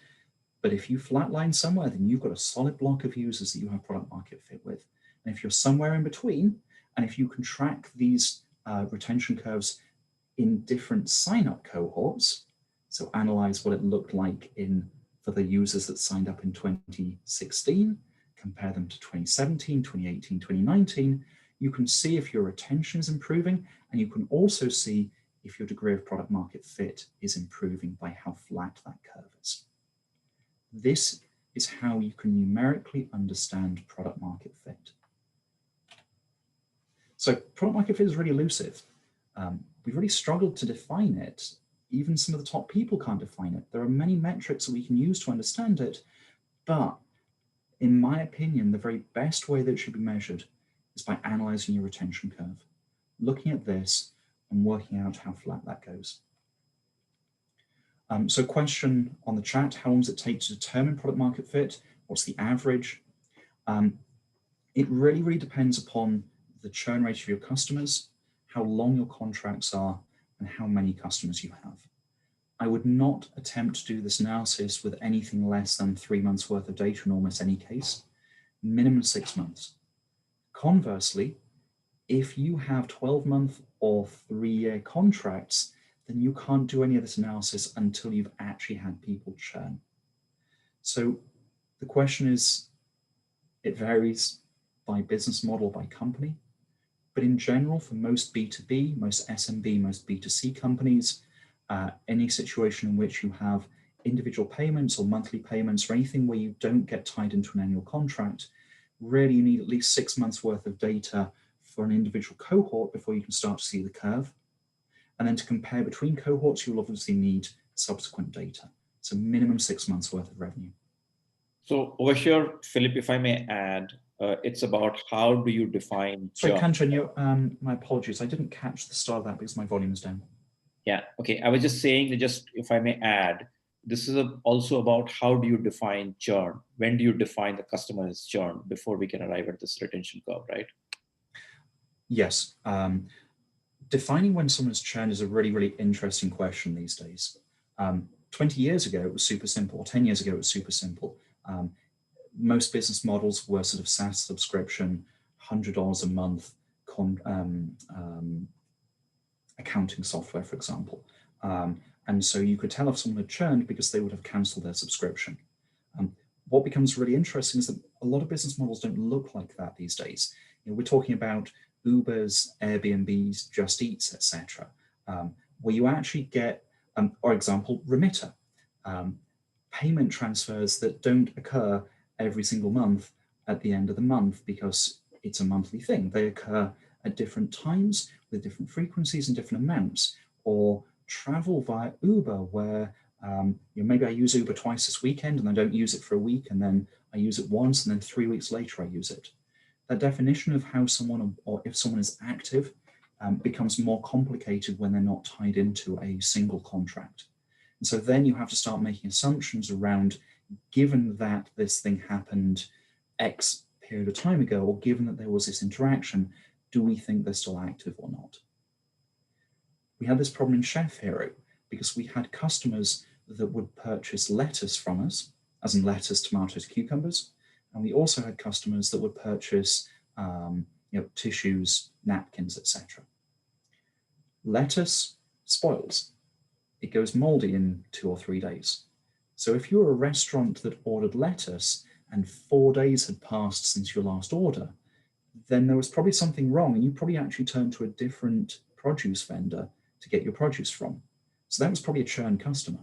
But if you flatline somewhere, then you've got a solid block of users that you have product market fit with. And if you're somewhere in between, and if you can track these retention curves in different sign-up cohorts, so analyze what it looked like for the users that signed up in 2016, compare them to 2017, 2018, 2019, You can see if your retention is improving, and you can also see if your degree of product market fit is improving by how flat that curve is. This is how you can numerically understand product market fit. So product market fit is really elusive. We've really struggled to define it. Even some of the top people can't define it. There are many metrics that we can use to understand it, but in my opinion, the very best way that it should be measured is by analyzing your retention curve, looking at this and working out how flat that goes. So question on the chat, how long does it take to determine product market fit? What's the average? It really depends upon the churn rate of your customers, how long your contracts are, and how many customers you have. I would not attempt to do this analysis with anything less than 3 months worth of data in almost any case, minimum 6 months. Conversely, if you have 12-month or 3-year contracts, then you can't do any of this analysis until you've actually had people churn. So the question is, it varies by business model, by company, but in general, for most B2B, most SMB, most B2C companies, any situation in which you have individual payments or monthly payments or anything where you don't get tied into an annual contract, really you need at least 6 months worth of data for an individual cohort before you can start to see the curve. And then to compare between cohorts, you'll obviously need subsequent data. So minimum 6 months worth of revenue. So over here, Philip, if I may add, it's about how do you define Sorry, churn? Kanchan, my apologies. I didn't catch the start of that because my volume is down. Yeah, okay. I was just saying that, just if I may add, this is also about how do you define churn? When do you define the customer as churn before we can arrive at this retention curve, right? Yes. Defining when someone's churn is a really interesting question these days. 20 years ago, it was super simple. 10 years ago, it was super simple. Most business models were sort of SaaS subscription, $100 a month accounting software, for example. And so you could tell if someone had churned because they would have canceled their subscription. What becomes really interesting is that a lot of business models don't look like that these days. You know, we're talking about Ubers, Airbnbs, Just Eats, etc., where you actually get, for example, remitter, payment transfers that don't occur every single month at the end of the month because it's a monthly thing. They occur at different times with different frequencies and different amounts, or travel via Uber where maybe I use Uber twice this weekend and I don't use it for a week, and then I use it once, and then 3 weeks later I use it. That definition of how someone, or if someone is active, becomes more complicated when they're not tied into a single contract. And so then you have to start making assumptions around, given that this thing happened X period of time ago, or given that there was this interaction, do we think they're still active or not? We had this problem in Chef Hero because we had customers that would purchase lettuce from us, as in lettuce, tomatoes, cucumbers, and we also had customers that would purchase tissues, napkins, etc. Lettuce spoils. It goes moldy in 2 or 3 days. So if you're a restaurant that ordered lettuce and 4 days had passed since your last order, then there was probably something wrong, and you probably actually turned to a different produce vendor to get your produce from. So that was probably a churn customer.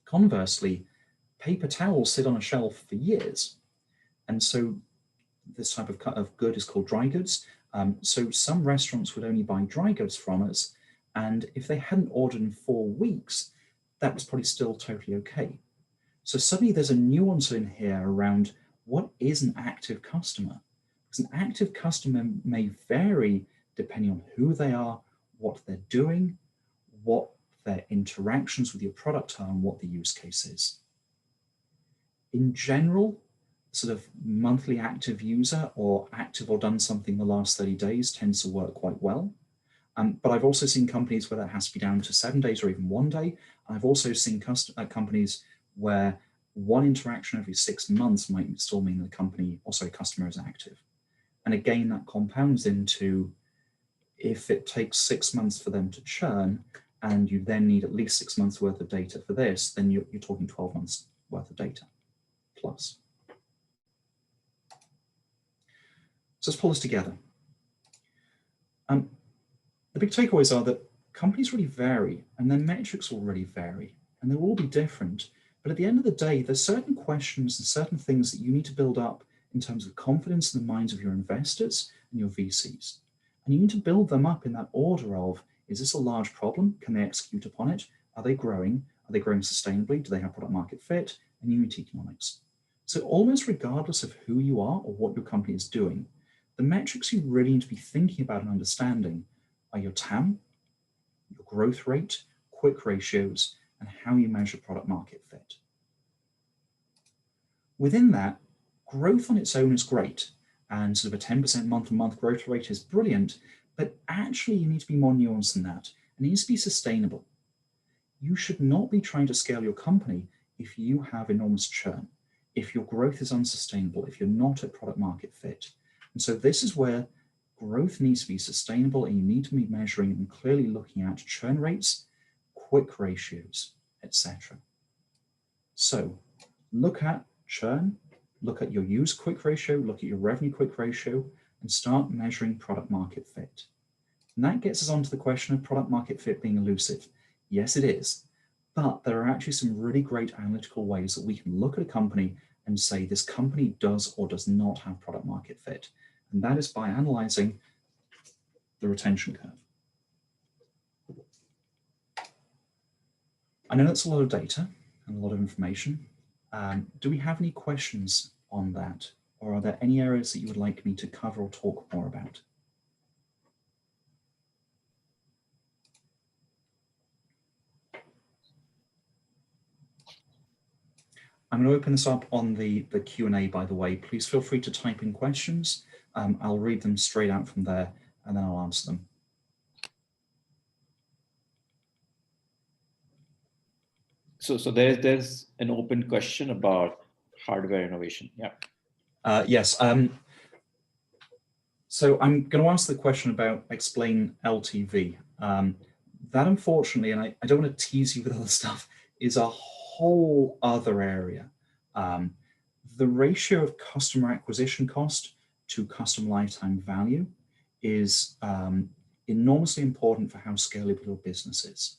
Conversely, paper towels sit on a shelf for years. And so this type of good is called dry goods. So some restaurants would only buy dry goods from us, and if they hadn't ordered in 4 weeks, that was probably still totally okay. So suddenly there's a nuance in here around what is an active customer. Because an active customer may vary depending on who they are, what they're doing, what their interactions with your product are, and what the use case is. In general, sort of monthly active user or active or done something the last 30 days tends to work quite well. But I've also seen companies where that has to be down to 7 days or even 1 day. I've also seen companies where one interaction every 6 months might still mean the customer is active. And again, that compounds into, if it takes 6 months for them to churn, and you then need at least 6 months worth of data for this, then you're talking 12 months worth of data plus. So let's pull this together. The big takeaways are that companies really vary and their metrics will really vary and they'll all be different. But at the end of the day, there's certain questions and certain things that you need to build up in terms of confidence in the minds of your investors and your VCs. And you need to build them up in that order of, is this a large problem? Can they execute upon it? Are they growing? Are they growing sustainably? Do they have product market fit and unit economics? So almost regardless of who you are or what your company is doing, the metrics you really need to be thinking about and understanding are your TAM, your growth rate, quick ratios, and how you measure product market fit. Within that, growth on its own is great, and sort of a 10% month-on-month growth rate is brilliant, but actually you need to be more nuanced than that. It needs to be sustainable. You should not be trying to scale your company if you have enormous churn, if your growth is unsustainable, if you're not at product market fit. And so this is where growth needs to be sustainable and you need to be measuring and clearly looking at churn rates, quick ratios, etc. So look at churn, look at your use quick ratio, look at your revenue quick ratio, and start measuring product market fit. And that gets us onto the question of product market fit being elusive. Yes, it is, but there are actually some really great analytical ways that we can look at a company and say this company does or does not have product market fit. And that is by analyzing the retention curve. I know that's a lot of data and a lot of information. Do we have any questions on that? Or are there any areas that you would like me to cover or talk more about? I'm going to open this up on the Q&A, by the way. Please feel free to type in questions. I'll read them straight out from there and then I'll answer them. So there's an open question about hardware innovation. Yeah. Yes. So I'm going to answer the question about explain LTV. That unfortunately, and I don't want to tease you with other stuff, is a whole other area. The ratio of customer acquisition cost to customer lifetime value is enormously important for how scalable your business is.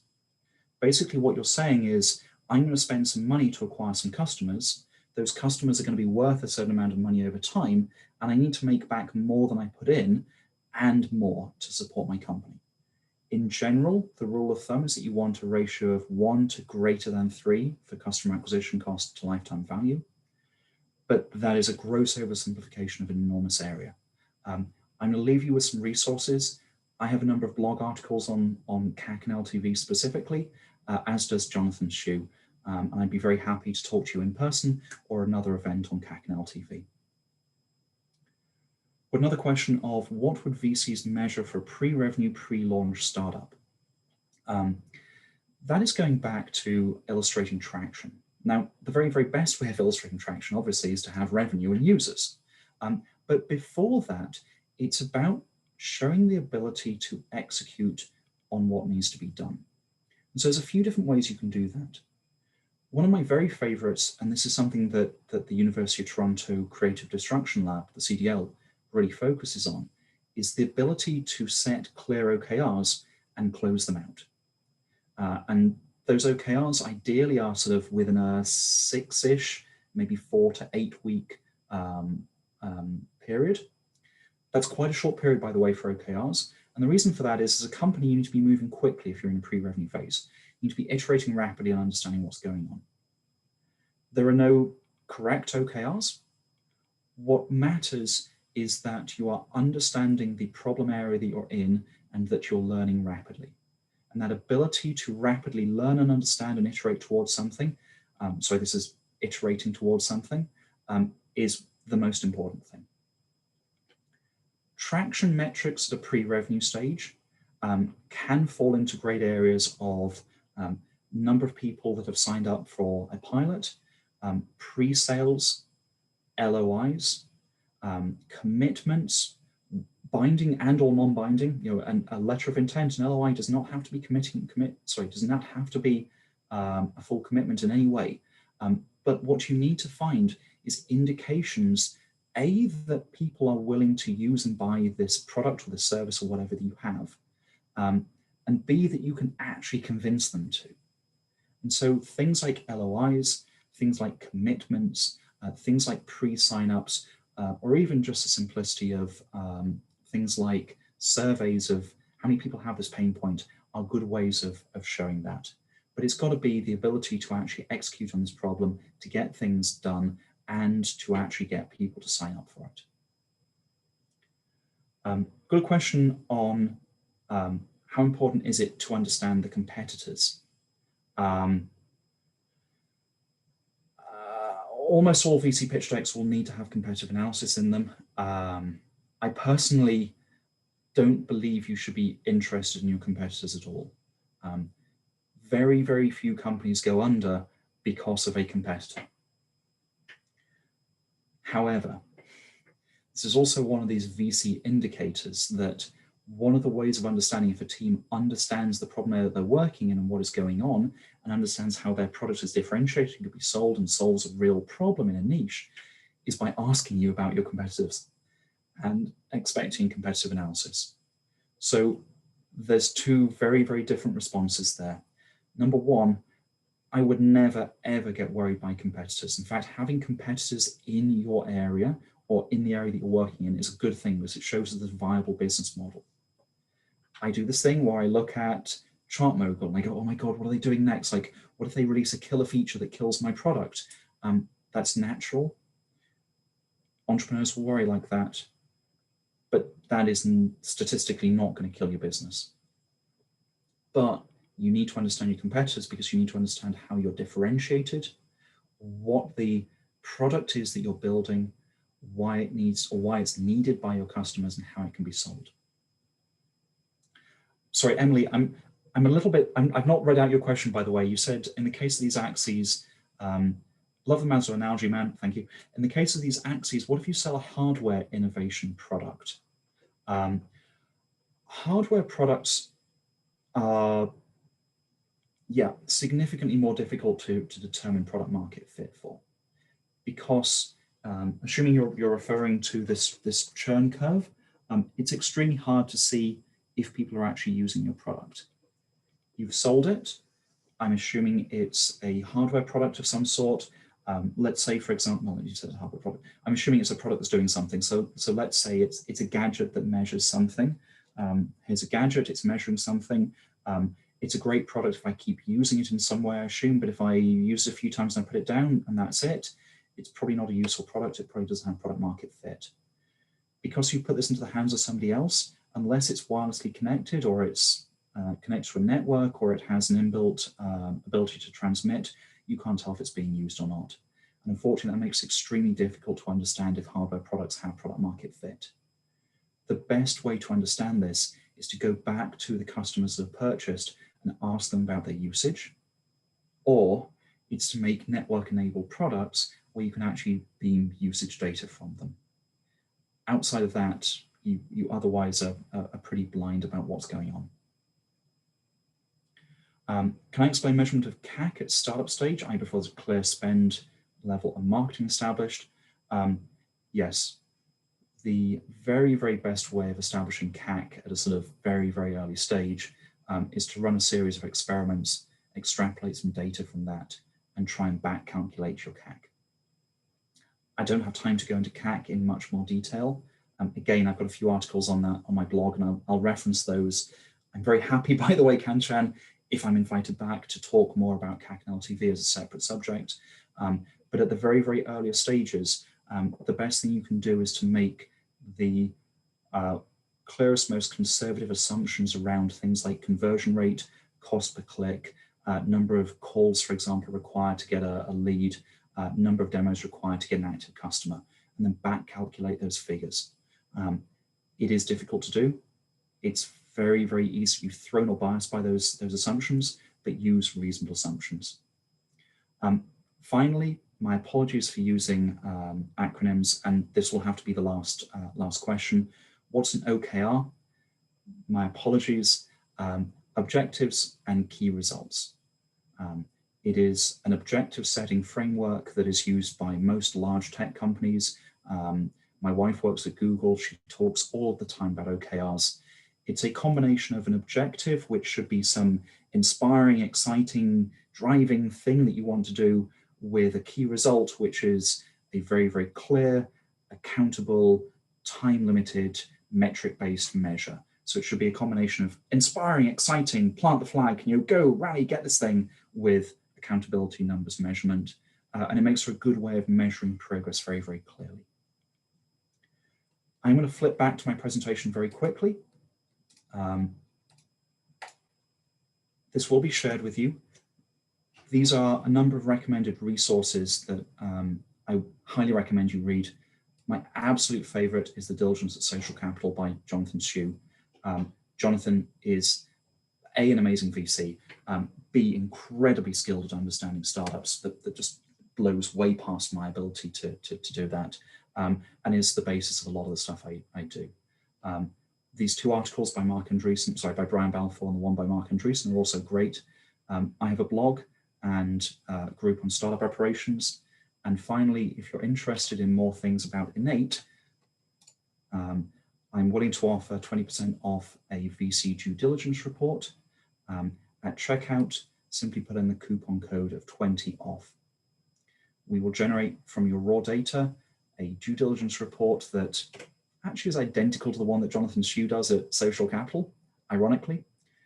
Basically, what you're saying is, I'm going to spend some money to acquire some customers. Those customers are going to be worth a certain amount of money over time, and I need to make back more than I put in and more to support my company. In general, the rule of thumb is that you want a ratio of 1 to greater than 3 for customer acquisition cost to lifetime value. But that is a gross oversimplification of an enormous area. I'm going to leave you with some resources. I have a number of blog articles on CAC and LTV specifically, as does Jonathan Hsu. And I'd be very happy to talk to you in person or another event on CAC and LTV. But another question of what would VCs measure for pre-revenue, pre-launch startup? That is going back to illustrating traction. Now, the very, very best way of illustrating traction, obviously, is to have revenue and users. But before that, it's about showing the ability to execute on what needs to be done. And so there's a few different ways you can do that. One of my very favorites, and this is something that the University of Toronto Creative Destruction Lab, the CDL, really focuses on, is the ability to set clear OKRs and close them out. And those OKRs ideally are sort of within a 6-ish, maybe 4 to 8 week period. That's quite a short period, by the way, for OKRs. And the reason for that is, as a company, you need to be moving quickly if you're in a pre-revenue phase. You need to be iterating rapidly and understanding what's going on. There are no correct OKRs. What matters is that you are understanding the problem area that you're in and that you're learning rapidly. And that ability to rapidly learn and understand and iterate towards something, so this is iterating towards something, is the most important thing. Traction metrics at a pre-revenue stage can fall into great areas of number of people that have signed up for a pilot, pre-sales, LOIs, commitments, binding and or non-binding. A letter of intent, an LOI does not have to be does not have to be a full commitment in any way. But what you need to find is indications, A, that people are willing to use and buy this product or this service or whatever that you have, and B, that you can actually convince them to. And so things like LOIs, things like commitments, things like pre-sign-ups, or even just the simplicity of things like surveys of how many people have this pain point are good ways of showing that. But it's got to be the ability to actually execute on this problem, to get things done, and to actually get people to sign up for it. Got a question on how important is it to understand the competitors? Almost all VC pitch decks will need to have competitive analysis in them. I personally don't believe you should be interested in your competitors at all. Very, very few companies go under because of a competitor. However, this is also one of these VC indicators that one of the ways of understanding if a team understands the problem that they're working in and what is going on, and understands how their product is differentiated and can be sold and solves a real problem in a niche, is by asking you about your competitors and expecting competitive analysis. So there's two very, very different responses there. Number one, I would never, ever get worried by competitors. In fact, having competitors in your area or in the area that you're working in is a good thing because it shows that there's a viable business model. I do this thing where I look at ChartMogul and I go, oh my God, what are they doing next? Like, what if they release a killer feature that kills my product? That's natural. Entrepreneurs will worry like that, but that is statistically not going to kill your business. But you need to understand your competitors because you need to understand how you're differentiated, what the product is that you're building, why it needs or why it's needed by your customers, and how it can be sold. Sorry, Emily, I'm a little bit, I've not read out your question, by the way. You said in the case of these axes, love them as an analogy, man, thank you. In the case of these axes, what if you sell a hardware innovation product? Hardware products are, yeah, significantly more difficult to determine product market fit for, because assuming you're referring to this churn curve, it's extremely hard to see if people are actually using your product. You've sold it. I'm assuming it's a hardware product of some sort. Let's say, for example, you said a hardware product. I'm assuming it's a product that's doing something. So let's say it's a gadget that measures something. Here's a gadget, it's measuring something. It's a great product if I keep using it in some way, I assume, but if I use it a few times and I put it down and that's it, it's probably not a useful product. It probably doesn't have product market fit. Because you put this into the hands of somebody else, unless it's wirelessly connected or it's connected to a network or it has an inbuilt ability to transmit, you can't tell if it's being used or not. And unfortunately, that makes it extremely difficult to understand if hardware products have product market fit. The best way to understand this is to go back to the customers that have purchased and ask them about their usage, or it's to make network-enabled products where you can actually beam usage data from them. Outside of that, you otherwise are pretty blind about what's going on. Can I explain measurement of CAC at startup stage? I prefer a clear spend level and marketing established. Yes, the very, very best way of establishing CAC at a sort of very, very early stage is to run a series of experiments, extrapolate some data from that, and try and back calculate your CAC. I don't have time to go into CAC in much more detail. Again, I've got a few articles on that on my blog, and I'll reference those. I'm very happy, by the way, Kanchan, if I'm invited back to talk more about CAC and LTV as a separate subject. But at the very, very earliest stages, the best thing you can do is to make the clearest, most conservative assumptions around things like conversion rate, cost per click, number of calls, for example, required to get a lead, number of demos required to get an active customer, and then back calculate those figures. It is difficult to do. It's very, very easy to be thrown or biased by those assumptions, but use reasonable assumptions. Finally, my apologies for using acronyms, and this will have to be the last question. What's an OKR? My apologies. Objectives and key results. It is an objective setting framework that is used by most large tech companies, My wife works at Google. She talks all the time about OKRs. It's a combination of an objective, which should be some inspiring, exciting, driving thing that you want to do, with a key result, which is a very, very clear, accountable, time-limited, metric-based measure. So it should be a combination of inspiring, exciting, plant the flag, go, rally, get this thing, with accountability, numbers, measurement. And it makes for a good way of measuring progress very, very clearly. I'm going to flip back to my presentation very quickly. This will be shared with you. These are a number of recommended resources that I highly recommend you read. My absolute favorite is The Diligence at Social Capital by Jonathan Hsu. Jonathan is A, an amazing VC, B, incredibly skilled at understanding startups that just blows way past my ability to do that, and is the basis of a lot of the stuff I do. These two articles by by Brian Balfour, and the one by Mark Andreessen are also great. I have a blog and a group on startup operations. And finally, if you're interested in more things about Inate, I'm willing to offer 20% off a VC due diligence report. At checkout, simply put in the coupon code of 20 off. We will generate from your raw data a due diligence report that actually is identical to the one that Jonathan Hsu does at Social Capital, ironically.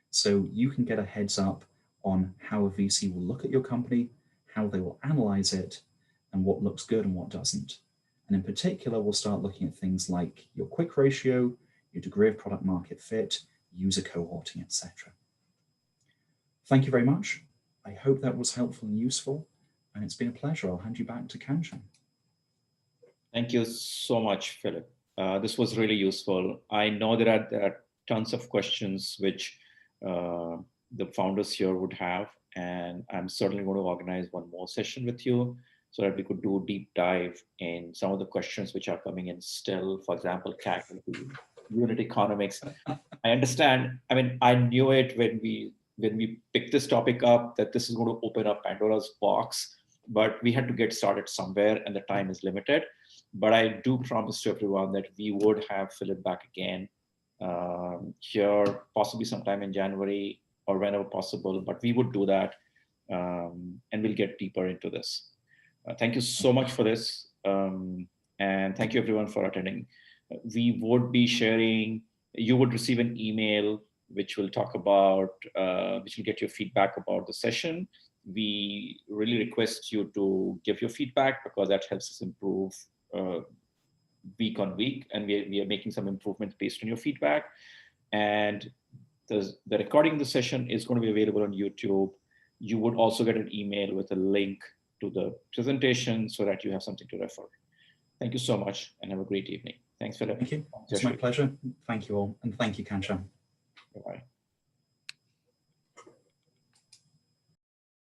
So you can get a heads up on how a VC will look at your company, how they will analyze it, and what looks good and what doesn't. And in particular, we'll start looking at things like your quick ratio, your degree of product market fit, user cohorting, etc. Thank you very much. I hope that was helpful and useful, and it's been a pleasure. I'll hand you back to Kanchan. Thank you so much, Philip. This was really useful. I know there are tons of questions which the founders here would have, and I'm certainly going to organize one more session with you so that we could do a deep dive in some of the questions which are coming in still. For example, CAC, unit economics. I understand. I mean, I knew it when we picked this topic up that this is going to open up Pandora's box, but we had to get started somewhere, and the time is limited. But I do promise to everyone that we would have Philip back again here, possibly sometime in January or whenever possible, but we would do that, and we'll get deeper into this. Thank you so much for this, and thank you everyone for attending. We would be sharing, you would receive an email which will talk about, which will get your feedback about the session. We really request you to give your feedback because that helps us improve week on week, and we are making some improvements based on your feedback. And the recording of the session is going to be available on YouTube. You would also get an email with a link to the presentation so that you have something to refer. Thank you so much and have a great evening. Thanks, Philip. Thank you. It's my pleasure. Thank you all. And thank you, Kanchan. Bye-bye.